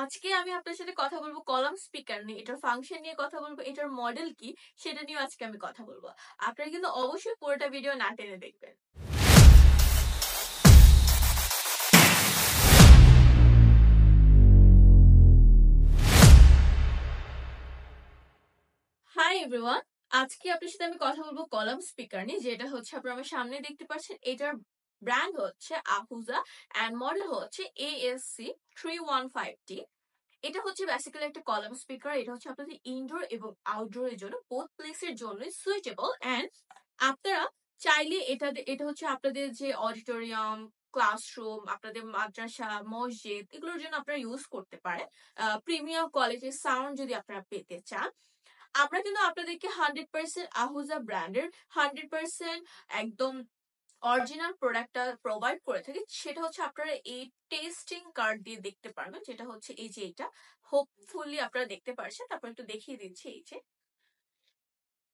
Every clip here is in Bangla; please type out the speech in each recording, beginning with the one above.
আজকে আমি আপনার সাথে কথা বলবো কলাম স্পিকার নিয়ে। এটার ফাংশন নিয়ে কথা বলবো, এটার মডেল কি সেটা নিয়ে আজকে আমি কথা বলবো। আপনারা কিন্তু অবশ্যই পুরোটা ভিডিও না টেনে দেখবেন। হাই এভরিওয়ান, আজকে আপনার সাথে আমি কথা বলবো কলাম স্পিকার নিয়ে, যেটা হচ্ছে আপনারা আমার সামনে দেখতে পাচ্ছেন। এটার ব্র্যান্ড হচ্ছে আহুজা এন্ড মডেল হচ্ছে ASC 315T। এটা হচ্ছে বেসিক্যালি একটা কলাম স্পিকার। এটা হচ্ছে আপনাদের ইনডোর এবং আউটডোর এর জন্য, বোথ প্লেসের জন্য সুইটেবল। এন্ড আপনারা চাইলে এটা হচ্ছে আপনাদের যে অডিটোরিয়াম, ক্লাসরুম, আপনাদের মাদ্রাসা, মসজিদ, এগুলোর জন্য আপনারা ইউজ করতে পারেন। প্রিমিয়াম কোয়ালিটির সাউন্ড যদি আপনারা পেতে চান, আমরা কিন্তু আপনাদেরকে 100% আহুজা ব্র্যান্ডের 100% একদম অরিজিনাল প্রোডাক্টটা প্রোভাইড করে থাকি। সেটা হচ্ছে আপনারা এই টেস্টিং কার্ড দিয়ে দেখতে পারবেন, যেটা হচ্ছে এই যে এটা হোপফুলি আপনারা দেখতে পারছেন। তারপর একটু দেখিয়ে দিচ্ছি। এই যে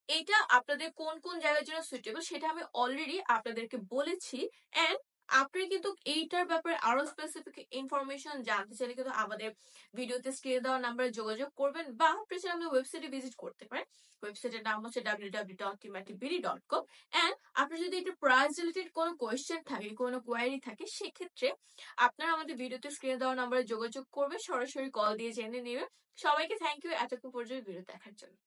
এটা আপনাদের কোন কোন জায়গার জন্য সুইটেবল সেটা আমি অলরেডি আপনাদেরকে বলেছি। এন্ড আপনি কিন্তু এইটার ব্যাপারে আরো স্পেসিফিক ইনফরমেশন জানতে চাইলে কিন্তু আমাদের ভিডিওতে স্ক্রিনে দেওয়া নাম্বারে যোগাযোগ করবেন, বা আপনি চাইলে আমাদের ওয়েবসাইটে ভিজিট করতে পারেন। ওয়েবসাইটের নাম হচ্ছে www.timatibiri.com। এন্ড আপনার যদি এটা প্রাইস রিলেটেড কোনো কোয়েশ্চেন থাকে, কোনো কোয়ারি থাকে, সেক্ষেত্রে আপনারা আমাদের ভিডিওতে স্ক্রিনে দেওয়া নাম্বারে যোগাযোগ করবে, সরাসরি কল দিয়ে জেনে নেবেন। সবাইকে থ্যাংক ইউ এতক্ষণ পর্যন্ত ভিডিও দেখার জন্য।